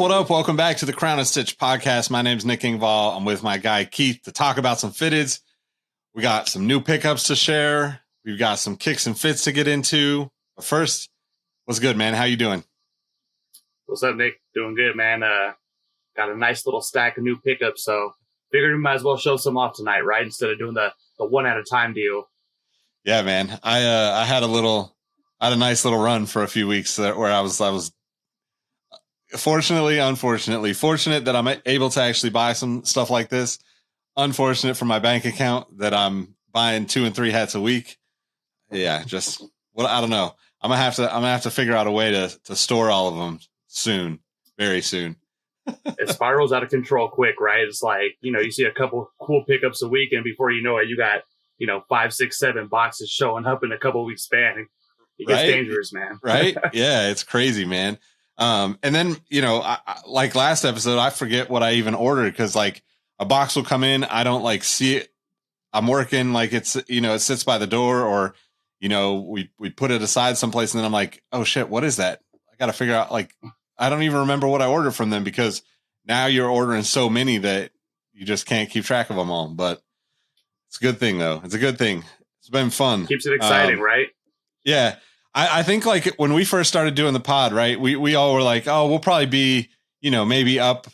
What up? Welcome back to the Crown and Stitch podcast. My name's Nick Ingval. I'm with my guy Keith to talk about some fitteds. We got some new pickups to share. We've got some kicks and fits to get into. But first, what's good, man? How you doing? What's up, Nick? Doing good, man. Got a nice little stack of new pickups, so figured we might as well show some off tonight, right? Instead of doing the one at a time deal. Yeah, man. I had a nice little run for a few weeks where I was unfortunately fortunate that I'm able to actually buy some stuff like this. Unfortunate for my bank account that I'm buying 2 and 3 hats a week. Yeah, just I don't know. I'm gonna have to figure out a way to store all of them soon, very soon. It spirals out of control quick, right? It's like, you see a couple cool pickups a week, and before you know it, you got 5, 6, 7 boxes showing up in a couple weeks span. It gets dangerous, man. Right? Yeah, it's crazy, man. And then, I, like last episode, I forget what I even ordered because like a box will come in. I don't like see it. I'm working like it's, it sits by the door or, we put it aside someplace and then I'm like, oh shit, what is that? I got to figure out like, I don't even remember what I ordered from them because now you're ordering so many that you just can't keep track of them all. But it's a good thing though. It's a good thing. It's been fun. Keeps it exciting, right? Yeah. I think like when we first started doing the pod, right, we all were like, oh, we'll probably be, maybe up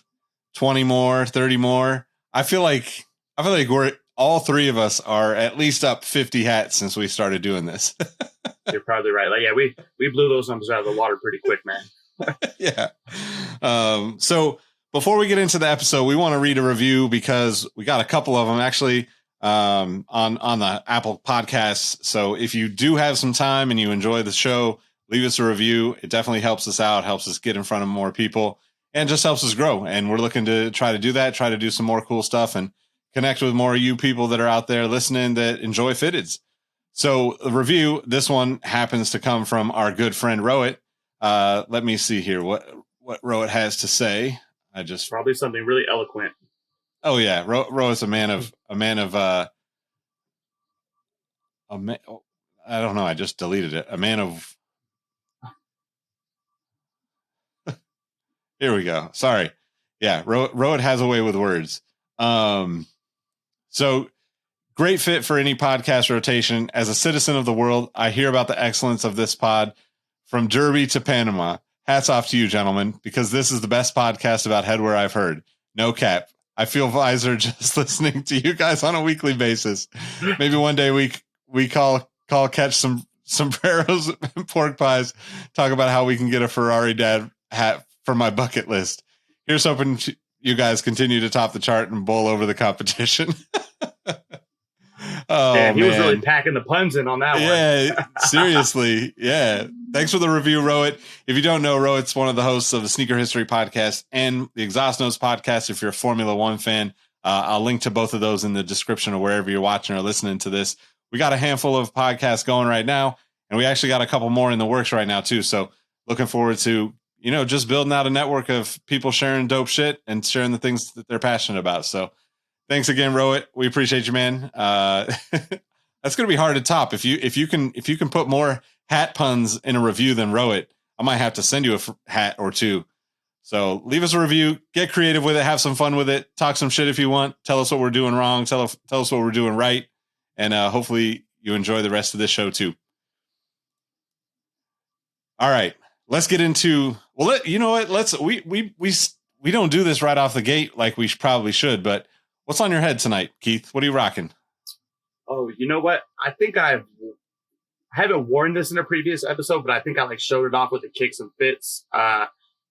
20 more, 30 more. I feel like we're all three of us are at least up 50 hats since we started doing this. You're probably right. Like, yeah, we blew those numbers out of the water pretty quick, man. Yeah. So before we get into the episode, we want to read a review because we got a couple of them actually on the Apple Podcasts. So if you do have some time and you enjoy the show, leave us a review. It definitely helps us out, helps us get in front of more people, and just helps us grow. And we're looking to try to do that, try to do some more cool stuff and connect with more of you people that are out there listening that enjoy fitteds. So the review, this one happens to come from our good friend Rowett. Let me see here what Rowett has to say. Probably something really eloquent. Oh yeah, Rowett's a man of I don't know. I just deleted it. A man of. Here we go. Sorry. Yeah, Rowett has a way with words. So great fit for any podcast rotation. As a citizen of the world, I hear about the excellence of this pod from Derby to Panama. Hats off to you, gentlemen, because this is the best podcast about headwear I've heard. No cap. I feel wiser just listening to you guys on a weekly basis. Maybe one day we call catch some sombreros and pork pies, talk about how we can get a Ferrari dad hat for my bucket list. Here's hoping you guys continue to top the chart and bowl over the competition. Oh, man, he was really packing the puns in on that one. Yeah, seriously. Yeah. Thanks for the review, Rowett. If you don't know, Rowett's one of the hosts of the Sneaker History podcast and the Exhaust Notes podcast. If you're a Formula One fan, I'll link to both of those in the description of wherever you're watching or listening to this. We got a handful of podcasts going right now, and we actually got a couple more in the works right now too. So looking forward to, just building out a network of people sharing dope shit and sharing the things that they're passionate about. So thanks again, Rowett. We appreciate you, man. That's going to be hard to top. If you can put more hat puns in a review than Rowett, I might have to send you a hat or two. So leave us a review, get creative with it, have some fun with it, talk some shit if you want, tell us what we're doing wrong, tell us what we're doing right, and hopefully you enjoy the rest of this show too. All right, let's get into. Well, you know what? We don't do this right off the gate like we probably should, but what's on your head tonight, Keith? What are you rocking? Oh, you know what? I think I haven't worn this in a previous episode, but I think I showed it off with the kicks and fits.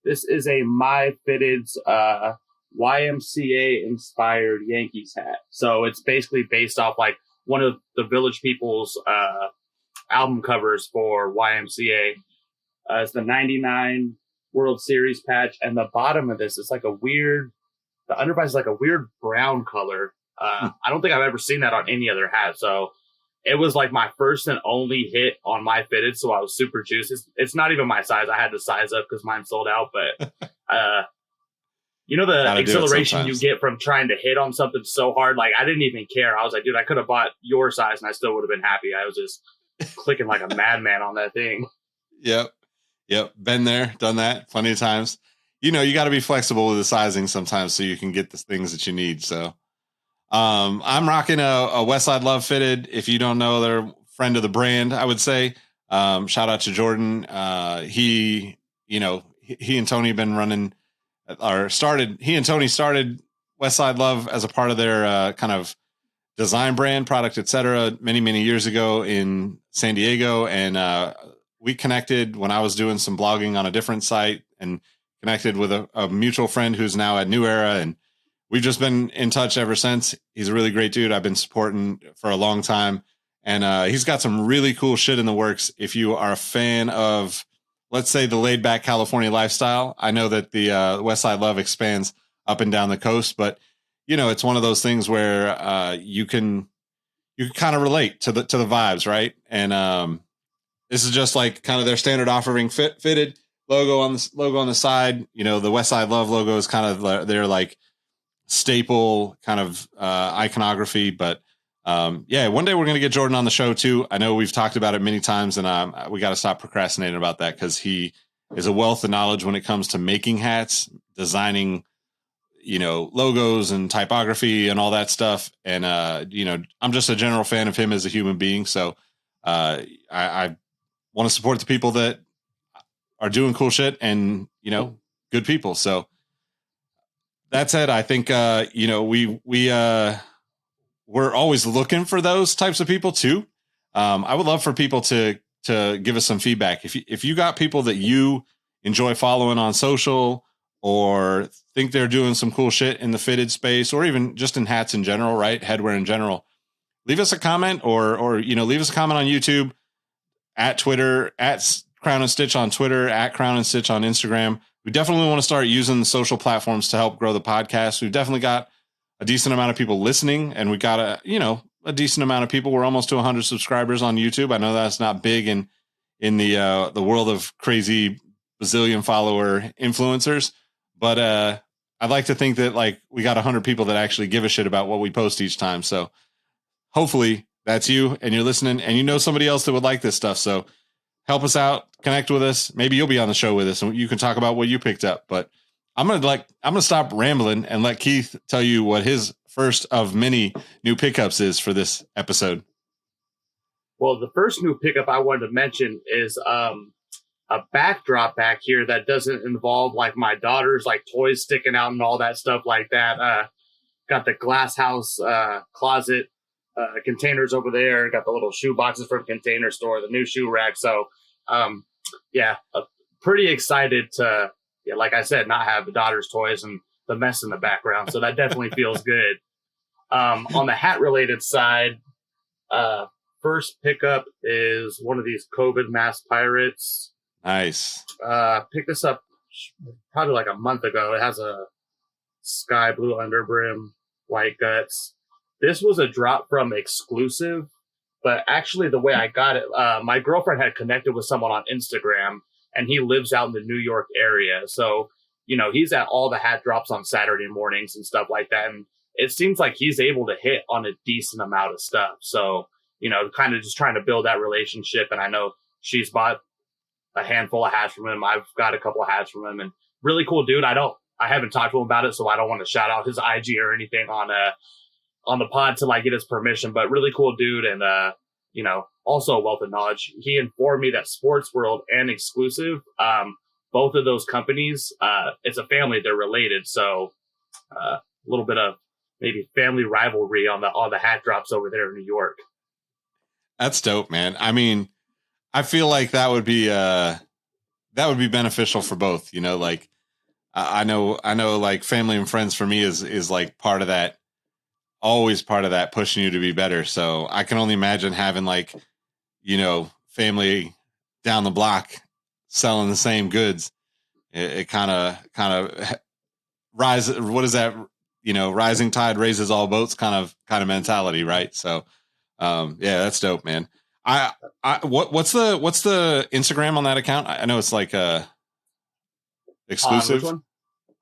This is a My Fitteds YMCA inspired Yankees hat. So it's basically based off one of the Village People's album covers for YMCA. It's the 99 World Series patch, and the bottom of this is the underbite is like a weird brown color. I don't think I've ever seen that on any other hat. So it was like my first and only hit on My Fitted. So I was super juiced. It's not even my size. I had to size up because mine sold out. But, the exhilaration you get from trying to hit on something so hard. I didn't even care. I was like, dude, I could have bought your size and I still would have been happy. I was just clicking like a madman on that thing. Yep. Been there, done that plenty of times. you got to be flexible with the sizing sometimes so you can get the things that you need. So, I'm rocking a Westside Love fitted. If you don't know, they're a friend of the brand, I would say. Shout out to Jordan. He and Tony have been running he and Tony started Westside Love as a part of their kind of design brand, product, etc. Many years ago in San Diego, and we connected when I was doing some blogging on a different site, and connected with a mutual friend who's now at New Era, and we've just been in touch ever since. He's a really great dude. I've been supporting for a long time, and he's got some really cool shit in the works. If you are a fan of, let's say, the laid back California lifestyle, I know that the West Side Love expands up and down the coast, but it's one of those things where you can kind of relate to the vibes, right? And this is just like kind of their standard offering, fitted logo on the side. The West Side Love logo is kind of their like staple kind of iconography. But yeah, one day we're going to get Jordan on the show too. I know we've talked about it many times, and we got to stop procrastinating about that, because he is a wealth of knowledge when it comes to making hats, designing, logos and typography and all that stuff. And I'm just a general fan of him as a human being. So I want to support the people that are doing cool shit, and good people. So that said, I think we're always looking for those types of people too. I would love for people to give us some feedback. If you got people that you enjoy following on social, or think they're doing some cool shit in the fitted space, or even just in hats in general, right? Headwear in general, leave us a comment, or leave us a comment on YouTube, at Twitter, at Crown and Stitch on Twitter, at Crown and Stitch on Instagram. We definitely want to start using the social platforms to help grow the podcast. We've definitely got a decent amount of people listening, and we got a decent amount of people. We're almost to 100 subscribers on YouTube. I know that's not big in the world of crazy bazillion follower influencers, but I'd like to think that like we got 100 people that actually give a shit about what we post each time. So hopefully that's you, and you're listening, and somebody else that would like this stuff. So help us out, connect with us. Maybe you'll be on the show with us, and you can talk about what you picked up. But I'm gonna stop rambling and let Keith tell you what his first of many new pickups is for this episode. Well, the first new pickup I wanted to mention is a backdrop back here that doesn't involve like my daughter's like toys sticking out and all that stuff like that. Got the glass house closet containers over there. Got the little shoe boxes from Container Store, the new shoe rack. So pretty excited to, like I said, not have the daughter's toys and the mess in the background. So that definitely feels good. On the hat related side, first pickup is one of these COVID mask pirates. Nice. Picked this up probably like a month ago. It has a sky blue underbrim, white guts. This was a drop from Exclusive, but actually the way I got it, my girlfriend had connected with someone on Instagram, and he lives out in the New York area. So, he's at all the hat drops on Saturday mornings and stuff like that. And it seems like he's able to hit on a decent amount of stuff. So, kind of just trying to build that relationship. And I know she's bought a handful of hats from him. I've got a couple of hats from him, and really cool dude. I haven't talked to him about it, so I don't want to shout out his IG or anything on the pod till I get his permission, but really cool dude. And, also a wealth of knowledge. He informed me that Sports World and Exclusive, both of those companies, it's a family, they're related. So, a little bit of maybe family rivalry on the hat drops over there in New York. That's dope, man. I mean, I feel like that would be beneficial for both, like I know like family and friends for me is like part of that, always part of that pushing you to be better. So I can only imagine having like, family down the block selling the same goods. It kind of rise. What is that? Rising tide raises all boats kind of mentality. Right. So, yeah, that's dope, man. What's the Instagram on that account? I know it's like Exclusive. Which one?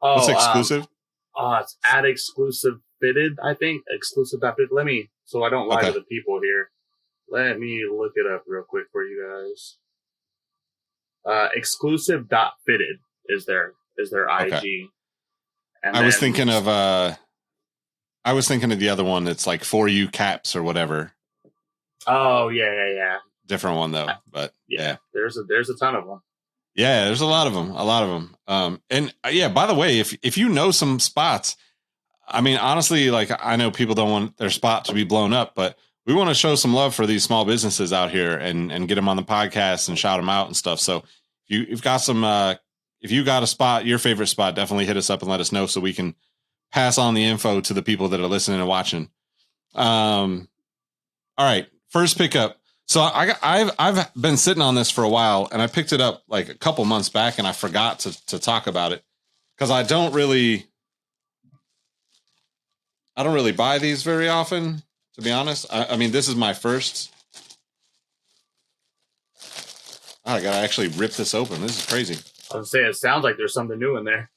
What's Exclusive? It's at Exclusive Fitted, I think. Exclusive Fitted. So I don't lie to the people here. Let me look it up real quick for you guys. Exclusive.fitted is their is their IG. Okay. And I was thinking of the other one that's like For You Caps or whatever. Oh yeah. Different one though, but yeah. There's a ton of them. Yeah, there's a lot of them. And yeah, by the way, if you know some spots, I mean, honestly, like I know people don't want their spot to be blown up, but we want to show some love for these small businesses out here and get them on the podcast and shout them out and stuff. So if you got a spot, your favorite spot, definitely hit us up and let us know so we can pass on the info to the people that are listening and watching. All right, first pickup. So I've been sitting on this for a while, and I picked it up like a couple months back, and I forgot to talk about it because I don't really buy these very often, to be honest. I mean, this is my first. I gotta actually rip this open. This is crazy. I was gonna say, it sounds like there's something new in there.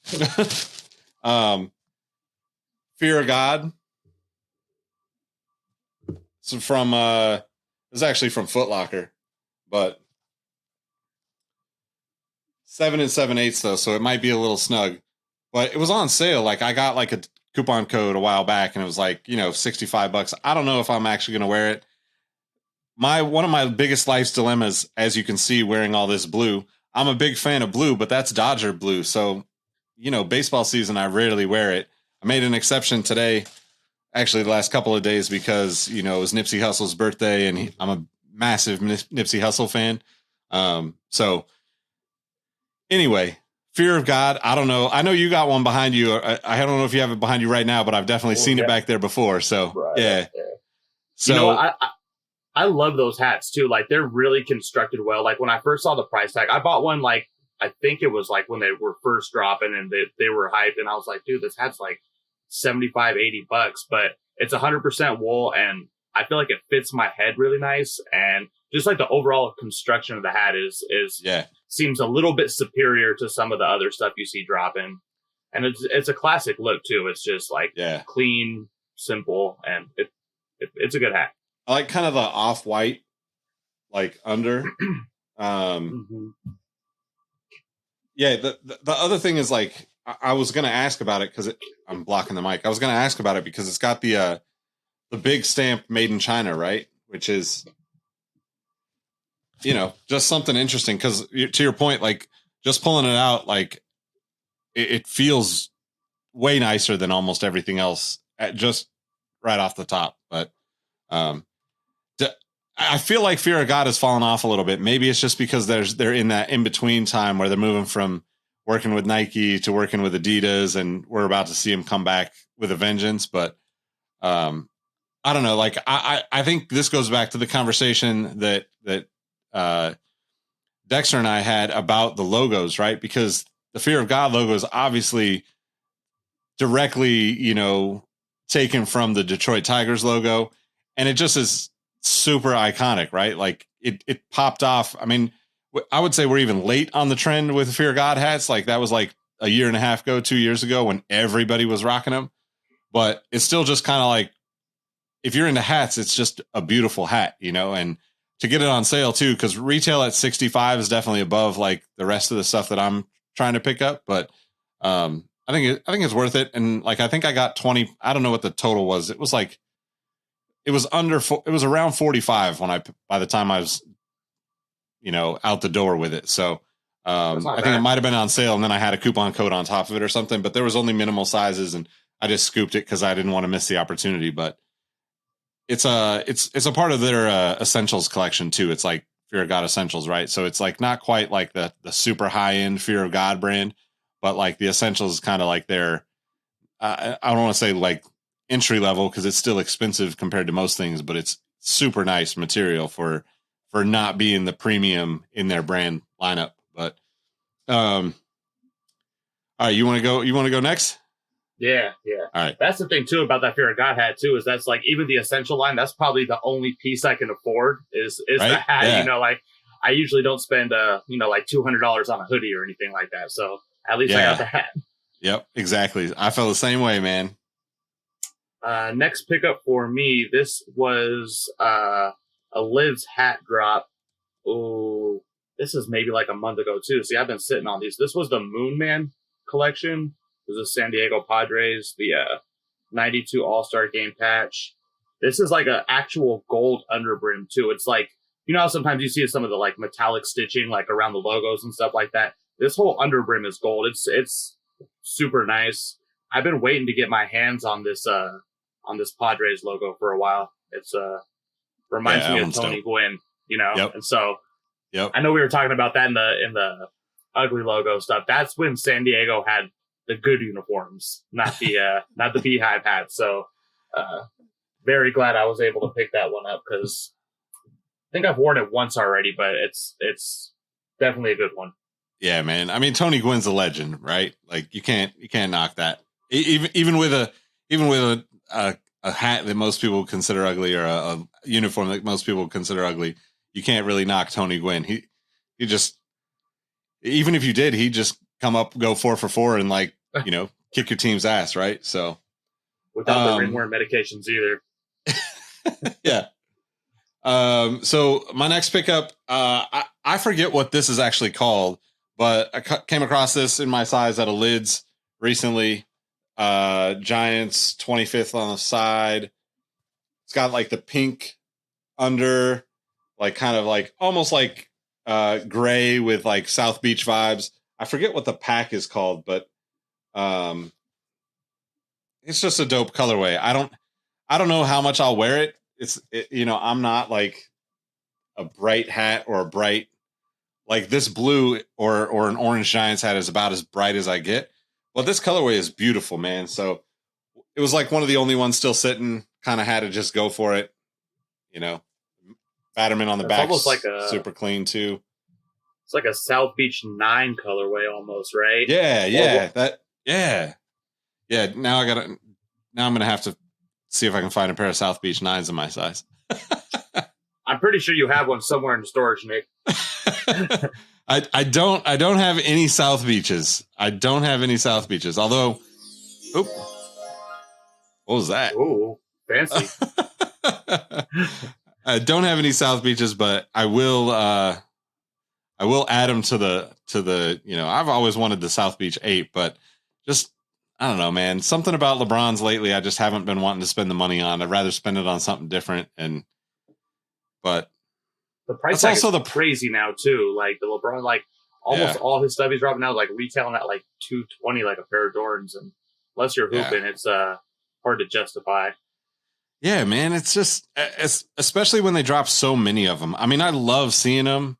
Fear of God. So from it's actually from Foot Locker, but 7 7/8 though, so it might be a little snug. But it was on sale. Like I got like a coupon code a while back, and it was like $65. I don't know if I'm actually gonna wear it. One of my biggest life's dilemmas, as you can see, wearing all this blue. I'm a big fan of blue, but that's Dodger blue. So, baseball season, I rarely wear it. I made an exception today, actually the last couple of days, because, it was Nipsey Hussle's birthday, and I'm a massive Nipsey Hussle fan. So anyway, Fear of God. I don't know. I know you got one behind you. I don't know if you have it behind you right now, but I've definitely seen it back there before. So right, yeah. So I love those hats too. Like they're really constructed well. Like when I first saw the price tag, I bought one, like, I think it was like when they were first dropping and they were hyped. And I was like, dude, this hat's like $75-$80, but it's 100% wool. And I feel like it fits my head really nice. And just like the overall construction of the hat seems a little bit superior to some of the other stuff you see dropping. And it's a classic look too. It's just like clean, simple, and it's a good hat. I like kind of the off-white, like under. Yeah, the other thing is like I was going to ask about it because I'm blocking the mic. I was going to ask about it because it's got the big stamp made in China, right? Which is, just something interesting because to your point, like just pulling it out, like it feels way nicer than almost everything else just right off the top. But I feel like Fear of God has fallen off a little bit. Maybe it's just because they're in that in between time where they're moving from working with Nike to working with Adidas, and we're about to see them come back with a vengeance. But I don't know. Like I think this goes back to the conversation that Dexter and I had about the logos, right? Because the Fear of God logo is obviously directly, taken from the Detroit Tigers logo, and it just is super iconic, right? Like it popped off. I mean, I would say we're even late on the trend with Fear God hats. Like that was like a year and a half ago, 2 years ago when everybody was rocking them, but it's still just kind of like, if you're into hats, it's just a beautiful hat, and to get it on sale too, because retail at 65 is definitely above like the rest of the stuff that I'm trying to pick up. But I think it's worth it. And like, I think I got 20, I don't know what the total was. It was like, it was around 45 by the time I was, out the door with it. So I think it might've been on sale, and then I had a coupon code on top of it or something, but there was only minimal sizes, and I just scooped it cause I didn't want to miss the opportunity. But it's a part of their essentials collection too. It's like Fear of God essentials, right? So it's like not quite like the super high end Fear of God brand, but like the essentials is kind of like their, I don't want to say like entry level because it's still expensive compared to most things, but it's super nice material for not being the premium in their brand lineup. But all right, you want to go next? Yeah. All right. That's the thing too about that Fear of God hat too, is that's like even the essential line, that's probably the only piece I can afford is right? The hat. Yeah. Like I usually don't spend like $200 on a hoodie or anything like that. So at least I got the hat. Yep, exactly. I felt the same way, man. Next pickup for me, this was a Liv's hat drop. Oh, this is maybe like a month ago too. See, I've been sitting on these. This was the Moon Man collection. This is San Diego Padres, the 92 All-Star Game patch. This is like an actual gold underbrim too. It's like, you know how sometimes you see some of the like metallic stitching like around the logos and stuff like that. This whole underbrim is gold. It's super nice. I've been waiting to get my hands on this Padres logo for a while. It's reminds me of Tony Gwynn, you know. Yep. And so I know we were talking about that in the ugly logo stuff. That's when San Diego had the good uniforms, not the beehive hats. So very glad I was able to pick that one up because I think I've worn it once already, but it's definitely a good one. Yeah, man. I mean, Tony Gwynn's a legend, right? Like you can't knock that. Even with a hat that most people consider ugly or a uniform that most people consider ugly, you can't really knock Tony Gwynn. He just, even if you did, he'd just come up, go 4 for 4 and like, you know, kick your team's ass. Right. So without the ringworm medications either. Yeah. So my next pickup, I forget what this is actually called, but I came across this in my size at a Lids recently. Giants 25th on the side. It's got like the pink under, like kind of like almost like gray with like South Beach vibes. I forget what the pack is called, but it's just a dope colorway. I don't know how much I'll wear it. You know, I'm not like a bright hat or a bright, like this blue or an orange Giants hat is about as bright as I get. Well, this colorway is beautiful, man. So it was like one of the only ones still sitting, kind of had to just go for it. You know, Batterman on the back, almost like super clean too. It's like a South Beach 9 colorway almost, right? Yeah. Yeah. Now I'm going to have to see if I can find a pair of South Beach 9s in my size. I'm pretty sure you have one somewhere in storage, Nick. I don't have any South Beaches. Although, what was that? Oh, fancy. I don't have any South Beaches, but I will add them to the, you know, I've always wanted the South Beach 8, but just, I don't know, man. Something about LeBron's lately, I just haven't been wanting to spend the money on. I'd rather spend it on something different. But the price tag is crazy now too. Like the LeBron, like almost all his stuff he's dropping now, like retailing at like $220, like a pair of Jordans. And unless you're hooping, it's hard to justify. Yeah, man. It's just, especially when they drop so many of them. I mean, I love seeing them.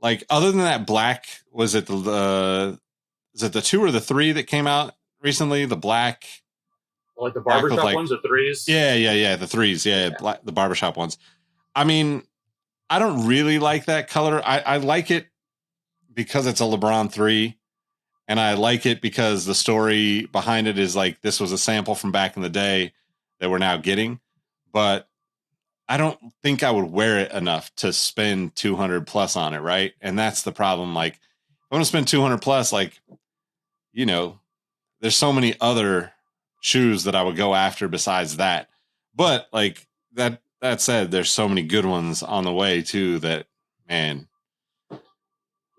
Like other than that black, was it the 2 or the 3 that came out recently? The black, like the barbershop ones, the 3s. Yeah. The 3s, yeah. The barbershop ones. I mean, I don't really like that color. I like it because it's a LeBron 3, and I like it because the story behind it is like this was a sample from back in the day that we're now getting. But I don't think I would wear it enough to spend 200 plus on it, right? And that's the problem. Like, if I want to spend 200 plus, like, you know, there's so many other shoes that I would go after besides that. But like that said, there's so many good ones on the way too that, man.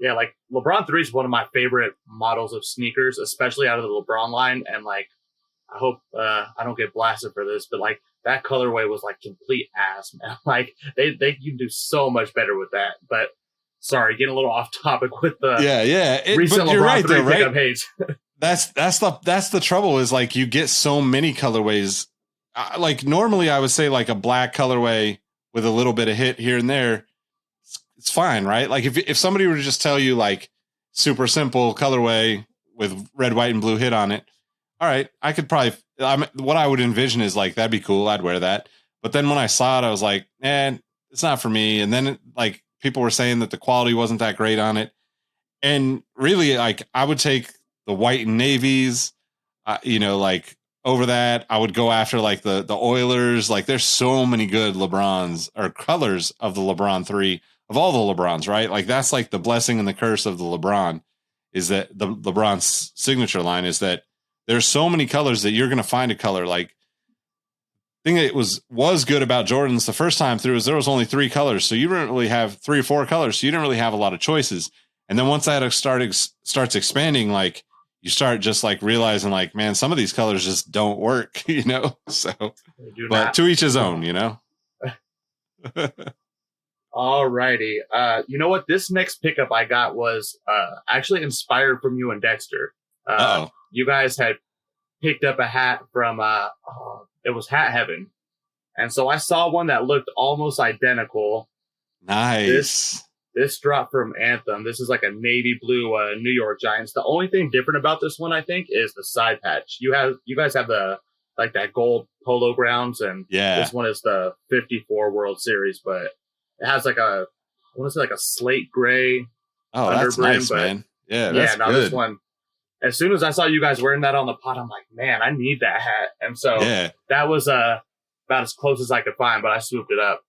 Yeah, like LeBron 3 is one of my favorite models of sneakers, especially out of the LeBron line. And like, I hope I don't get blasted for this, but like that colorway was like complete ass, man. Like they can do so much better with that. But sorry, getting a little off topic with the recent but you're LeBron right 3 though, right? pickup hates. That's the trouble is like you get so many colorways. Like normally I would say like a black colorway with a little bit of hit here and there, it's fine, right? Like if somebody were to just tell you like super simple colorway with red, white, and blue hit on it, all right, I could probably, what I would envision is like, that'd be cool. I'd wear that. But then when I saw it, I was like, it's not for me. And then like people were saying that the quality wasn't that great on it. And really like I would take the white and navies, you know, like over that. I would go after like the Oilers. Like there's so many good LeBrons or colors of the LeBron 3 of all the LeBrons, right? Like that's like the blessing and the curse of the LeBron is that the LeBron's signature line is that there's so many colors that you're going to find a color. Like thing that was good about Jordans the first time through is there was only 3 colors. So you didn't really have 3 or 4 colors. So you didn't really have a lot of choices. And then once that starts expanding, like you start just like realizing like, man, some of these colors just don't work, you know? So, but to each his own, you know? All righty. You know what? This next pickup I got was actually inspired from you and Dexter. You guys had picked up a hat from, it was Hat Heaven. And so I saw one that looked almost identical. Nice. This dropped from Anthem. This is like a navy blue New York Giants. The only thing different about this one, I think, is the side patch. You guys have the like that gold polo grounds, and this one is the 54 World Series, but it has like I want to say like a slate gray. Oh, that's nice, man. Yeah, that's good. This one. As soon as I saw you guys wearing that on the pod, I'm like, man, I need that hat. And so that was about as close as I could find, but I swooped it up.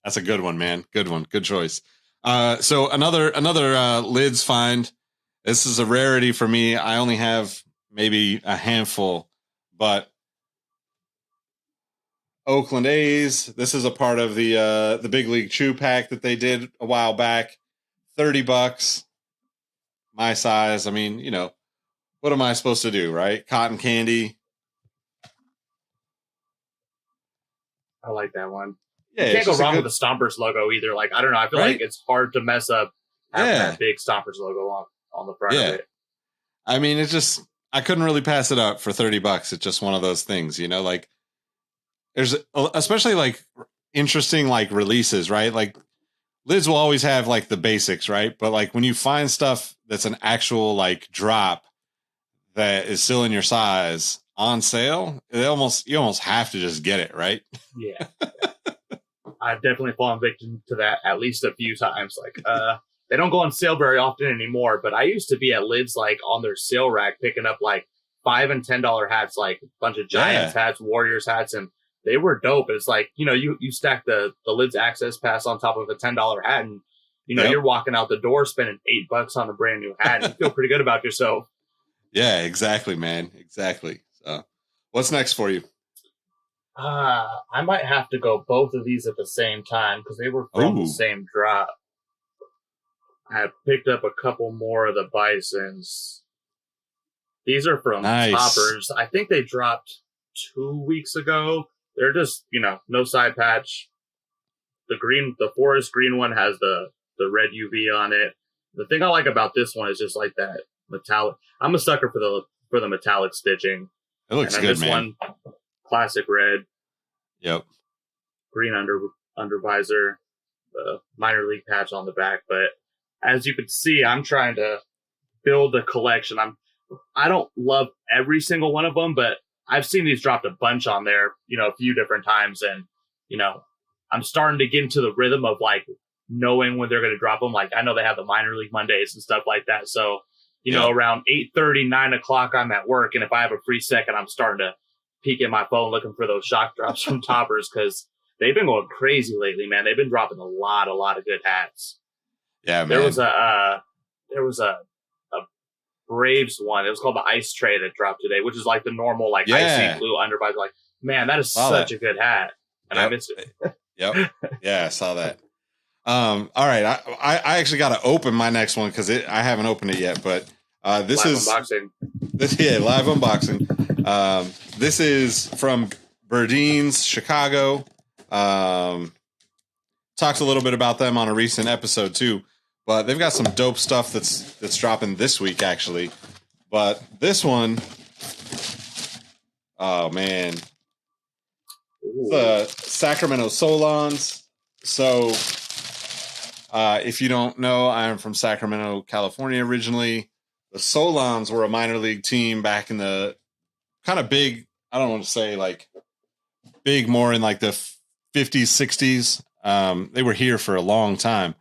That's a good one, man. Good one. Good choice. So another lids find. This is a rarity for me. I only have maybe a handful, but Oakland A's. This is a part of the Big League Chew pack that they did a while back. $30. My size. I mean, you know, what am I supposed to do, right? Cotton candy. I like that one. Yeah, you can't go wrong with the Stompers logo either. Like, I don't know. I feel like it's hard to mess up having that big Stompers logo on the front of it. I mean, I couldn't really pass it up for $30. It's just one of those things, you know, like there's especially like interesting, like releases, right? Like lids will always have like the basics, right? But like when you find stuff that's an actual like drop that is still in your size on sale, you almost have to just get it, right? Yeah. I've definitely fallen victim to that at least a few times. Like, they don't go on sale very often anymore, but I used to be at lids like on their sale rack picking up like $5 and $10 hats, like a bunch of Giants hats, Warriors hats, and they were dope. It's like, you know, you stack the lids access pass on top of a $10 hat, and you know you're walking out the door spending $8 on a brand new hat, and you feel pretty good about yourself. Yeah, exactly, man. Exactly. So, what's next for you? I might have to go both of these at the same time because they were from the same drop. I picked up a couple more of the Bisons. These are from Toppers. I think they dropped 2 weeks ago. They're just, you know, no side patch. The forest green one has the red UV on it. The thing I like about this one is just like that metallic. I'm a sucker for the metallic stitching. It looks good, man. This one, classic red. Yep. Green under visor, the minor league patch on the back. But as you can see, I'm trying to build a collection. I don't love every single one of them, but I've seen these dropped a bunch on there, you know, a few different times. And, you know, I'm starting to get into the rhythm of like knowing when they're going to drop them. Like I know they have the minor league Mondays and stuff like that. So, you know, around 8:30, 9 o'clock, I'm at work. And if I have a free second, I'm starting to peek at my phone looking for those shock drops from Toppers because they've been going crazy lately, man. They've been dropping a lot of good hats. Yeah, man. There was a Braves one. It was called the Ice Tray that dropped today, which is like the normal like icy blue undervisor. Like, man, that is such a good hat, and I missed it. Yep. Yeah, I saw that. All right, I actually got to open my next one because I haven't opened it yet, but this live is unboxing. Live unboxing. This is from Burdeens, Chicago. Talked a little bit about them on a recent episode too, but they've got some dope stuff that's dropping this week actually. But this one, oh man, the Sacramento Solons. So if you don't know, I'm from Sacramento, California originally. The Solons were a minor league team back in the kind of big, I don't want to say like big, more in like the 50s, 60s. They were here for a long time,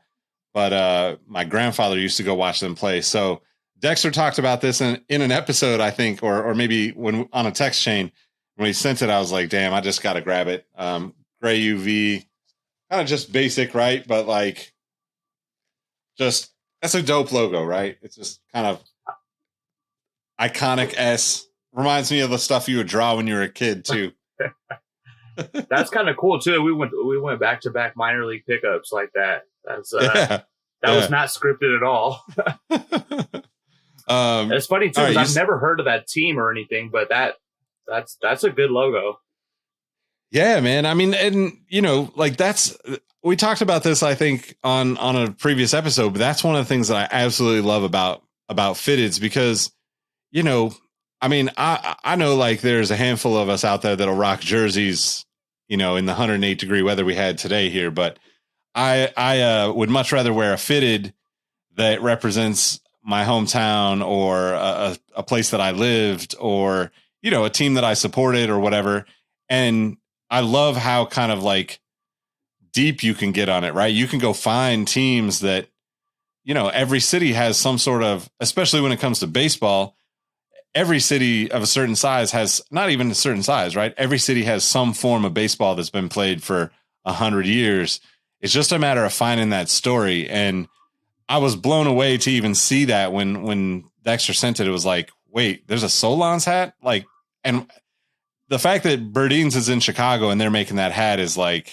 but my grandfather used to go watch them play. So Dexter talked about this in an episode, I think, or maybe when on a text chain. When he sent it, I was like, damn, I just got to grab it. Gray UV, kind of just basic, right? But like, just, that's a dope logo, right? It's just kind of iconic S. Reminds me of the stuff you would draw when you were a kid too. That's kind of cool too. We went back to back minor league pickups like that. That's that was not scripted at all. It's funny too, all right, because I've never heard of that team or anything, but that's a good logo. Yeah, man. I mean, and you know, like we talked about this, I think, on a previous episode, but that's one of the things that I absolutely love about Fitteds, because, you know, I mean, I know like there's a handful of us out there that'll rock jerseys, you know, in the 108-degree weather we had today here, but I would much rather wear a fitted that represents my hometown, or a place that I lived, or, you know, a team that I supported or whatever. And I love how kind of like deep you can get on it, right? You can go find teams that, you know, every city has some sort of, especially when it comes to baseball, every city of a certain size has, not even a certain size, right? Every city has some form of baseball that's been played for 100 years. It's just a matter of finding that story. And I was blown away to even see that when Dexter sent it. It was like, wait, there's a Solons hat? Like, and the fact that Burdeens is in Chicago and they're making that hat is like,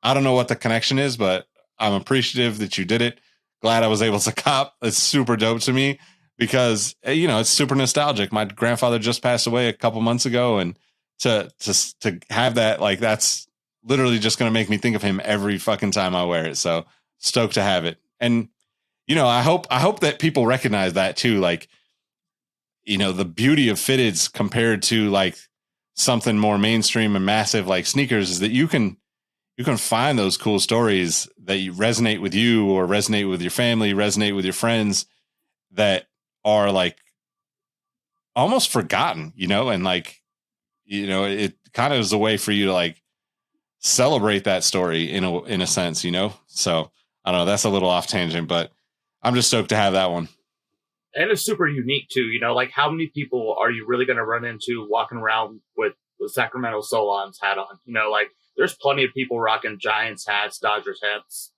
I don't know what the connection is, but I'm appreciative that you did it. Glad I was able to cop. It's super dope to me because, you know, it's super nostalgic. My grandfather just passed away a couple months ago, and to have that, like, that's literally just going to make me think of him every fucking time I wear it. So stoked to have it. And, you know, I hope that people recognize that too. Like, you know, the beauty of fitteds compared to like something more mainstream and massive like sneakers is that you can find those cool stories that you resonate with you, or resonate with your family, resonate with your friends, that are like almost forgotten, you know, and like, you know, it kind of is a way for you to like celebrate that story in a sense, you know? So I don't know, that's a little off tangent, but I'm just stoked to have that one. And it's super unique too, you know, like how many people are you really going to run into walking around with the Sacramento Solons hat on? You know, like there's plenty of people rocking Giants hats, Dodgers hats,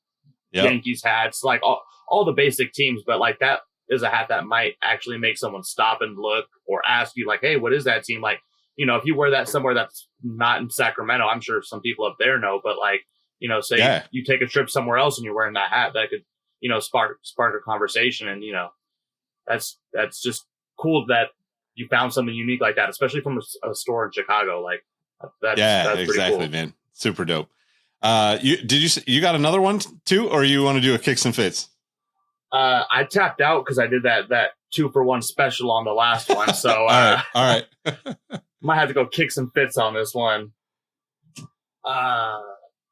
yep, Yankees hats, like all the basic teams. But like that is a hat that might actually make someone stop and look, or ask you like, hey, what is that team? Like, you know, if you wear that somewhere that's not in Sacramento, I'm sure some people up there know, but like, you know, say you take a trip somewhere else and you're wearing that hat, that could, you know, spark a conversation. And, you know, that's just cool that you found something unique like that, especially from a store in Chicago. Like that's exactly, cool, man. Super dope. You got another one too, or you want to do a kicks and fits? I tapped out because I did that 2-for-1 special on the last one. So all right. Might have to go kicks and fits on this one.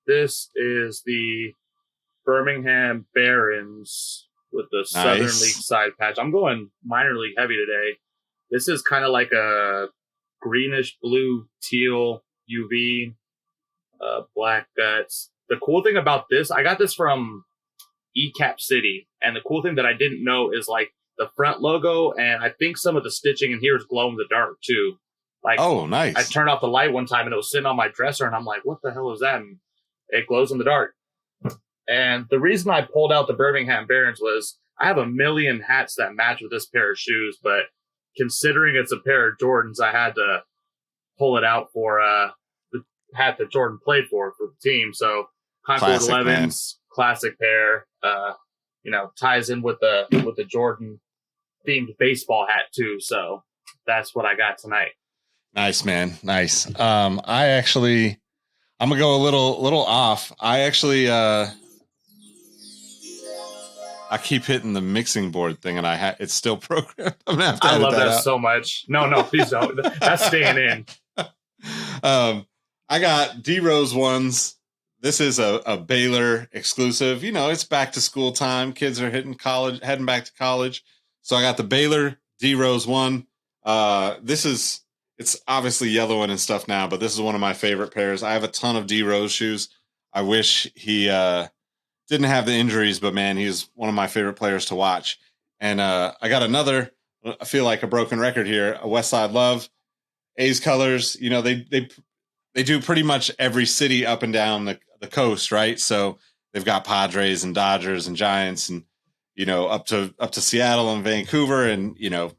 This is the Birmingham Barons with the Southern League side patch. I'm going minor league heavy today. This is kind of like a greenish blue teal UV, black guts. The cool thing about this, I got this from ECAP City, and the cool thing that I didn't know is like the front logo, and I think some of the stitching in here is glow in the dark too. Like, oh, nice. I turned off the light one time and it was sitting on my dresser, and I'm like, what the hell is that? And it glows in the dark. And the reason I pulled out the Birmingham Barons was I have a million hats that match with this pair of shoes, but considering it's a pair of Jordans, I had to pull it out for the hat that Jordan played for the team. So Concord 11s, man. Classic pair, you know, ties in with the Jordan themed baseball hat too. So that's what I got tonight. Nice, man. Nice. I'm gonna go a little off. I keep hitting the mixing board thing, and it's still programmed. I'm gonna have to. I love that so much. No, please don't. That's staying in. I got D Rose ones. This is a Baylor exclusive. You know, it's back to school time. Kids are heading back to college. So I got the Baylor D Rose one. It's obviously yellowing and stuff now, but this is one of my favorite pairs. I have a ton of D Rose shoes. I wish he didn't have the injuries, but man, he's one of my favorite players to watch. And I got another, I feel like a broken record here, a Westside Love, A's colors. You know, they do pretty much every city up and down the coast, right? So they've got Padres and Dodgers and Giants, and, you know, up to Seattle and Vancouver. And, you know,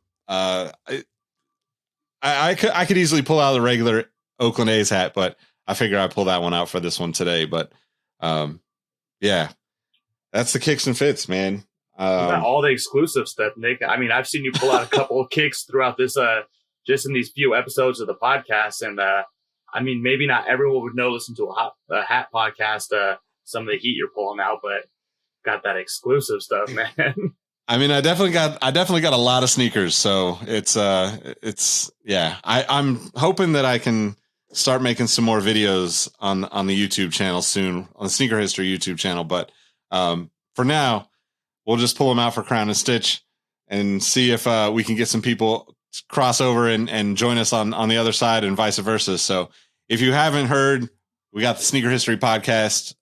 I could easily pull out the regular Oakland A's hat, but I figure I'd pull that one out for this one today. But yeah, that's the kicks and fits, man. What about all the exclusive stuff, Nick? I mean, I've seen you pull out a couple of kicks throughout this, just in these few episodes of the podcast. And, I mean, maybe not everyone would know, listen to a hat podcast, some of the heat you're pulling out, but got that exclusive stuff, man. I mean, I definitely got a lot of sneakers. So I'm hoping that I can start making some more videos on the YouTube channel soon, on the Sneaker History YouTube channel. But, for now, we'll just pull them out for Crown and Stitch and see if, we can get some people cross over and join us on the other side and vice versa. So if you haven't heard, we got the Sneaker History podcast,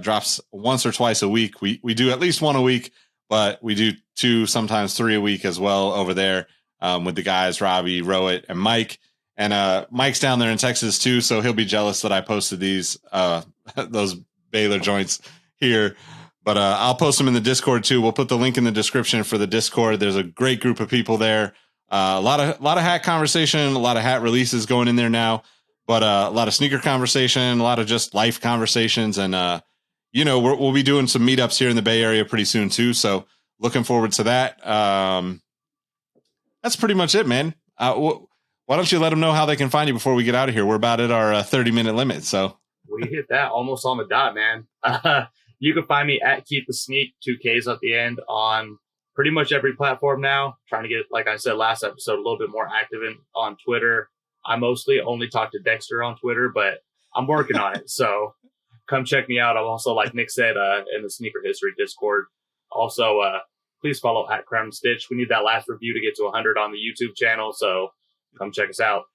drops once or twice a week. We do at least one a week, but we do 2, sometimes 3 a week as well over there, with the guys, Robbie, Rowett, and Mike. And Mike's down there in Texas too, so he'll be jealous that I posted these those Baylor joints here. But I'll post them in the Discord too. We'll put the link in the description for the Discord. There's a great group of people there. A lot of hat conversation, a lot of hat releases going in there now. But a lot of sneaker conversation, a lot of just life conversations. And, we'll be doing some meetups here in the Bay Area pretty soon, too. So looking forward to that. That's pretty much it, man. Why don't you let them know how they can find you before we get out of here? We're about at our 30-minute limit. So we hit that almost on the dot, man. You can find me at Keep the Sneak, 2Ks at the end, on pretty much every platform now. Trying to get, like I said last episode, a little bit more active on Twitter. I mostly only talk to Dexter on Twitter, but I'm working on it. So come check me out. I'm also, like Nick said, in the Sneaker History Discord. Also, please follow at Crown Stitch. We need that last review to get to 100 on the YouTube channel. So come check us out.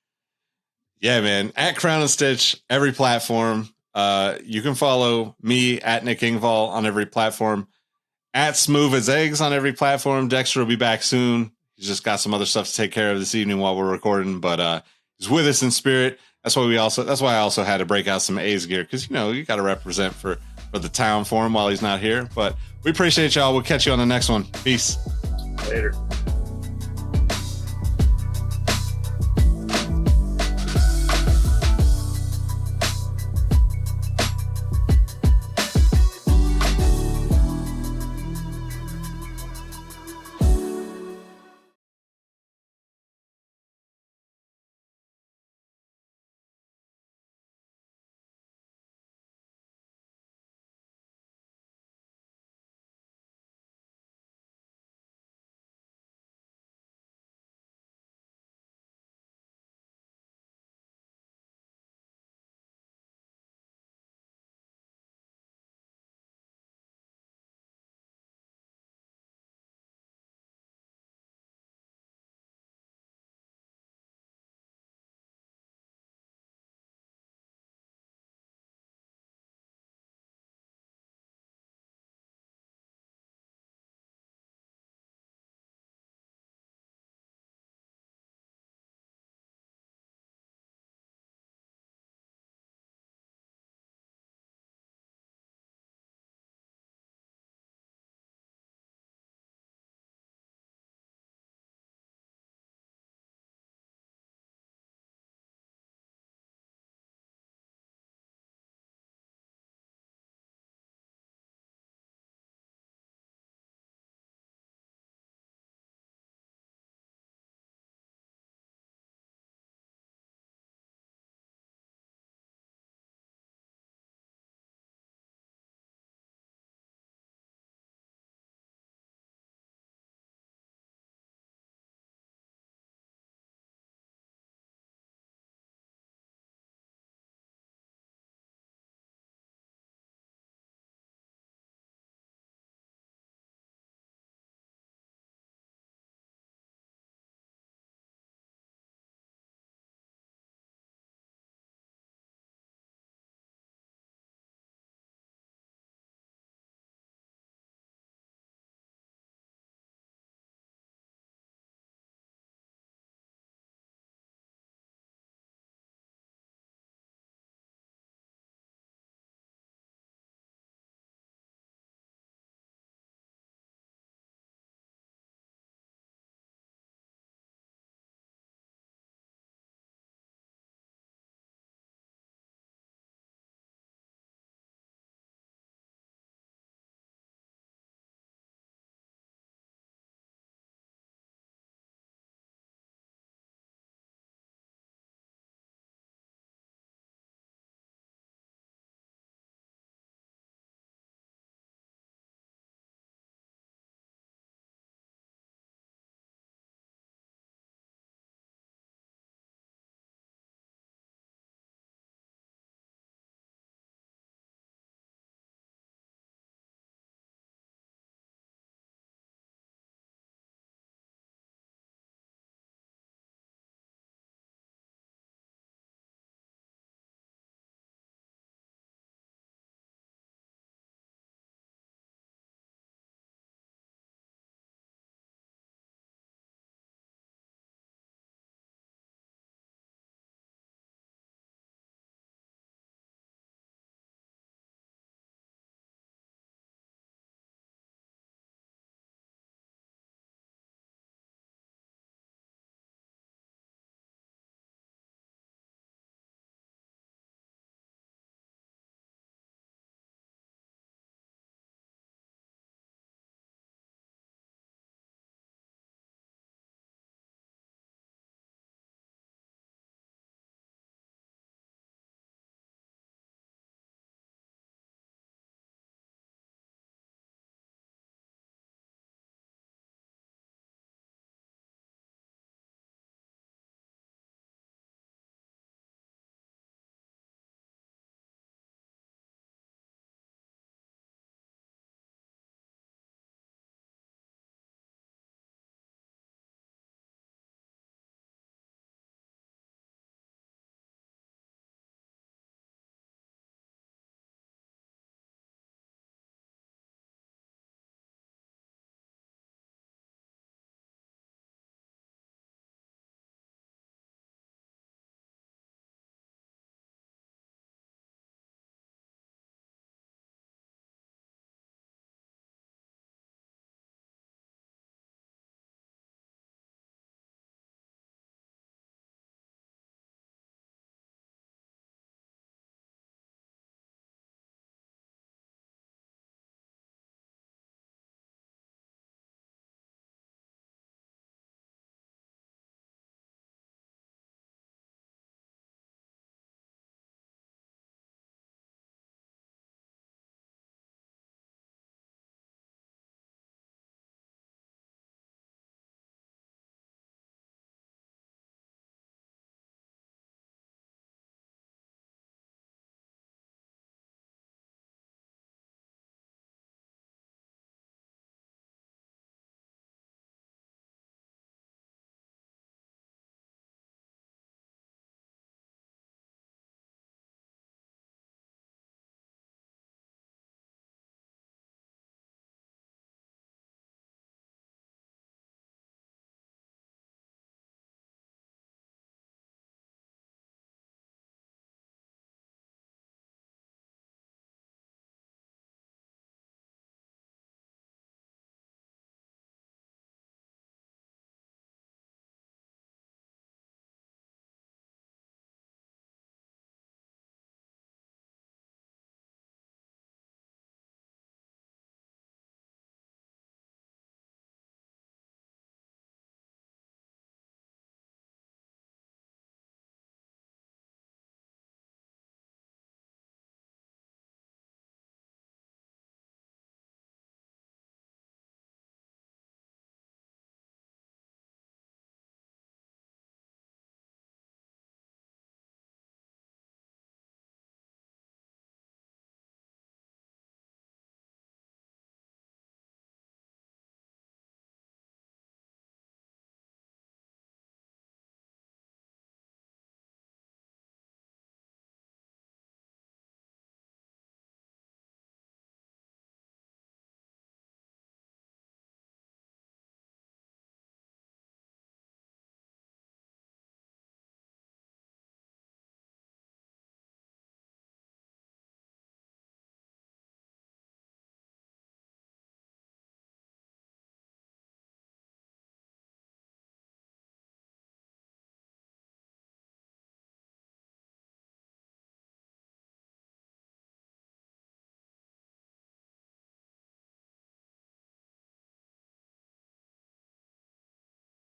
Yeah, man. At Crown and Stitch, every platform. You can follow me at Nick Ingval on every platform. At Smooth as Eggs on every platform. Dexter will be back soon. He's just got some other stuff to take care of this evening while we're recording, but he's with us in spirit. That's why I also had to break out some A's gear, because you got to represent for the town for him while he's not here. But we appreciate y'all. We'll catch you on the next one. Peace. Later.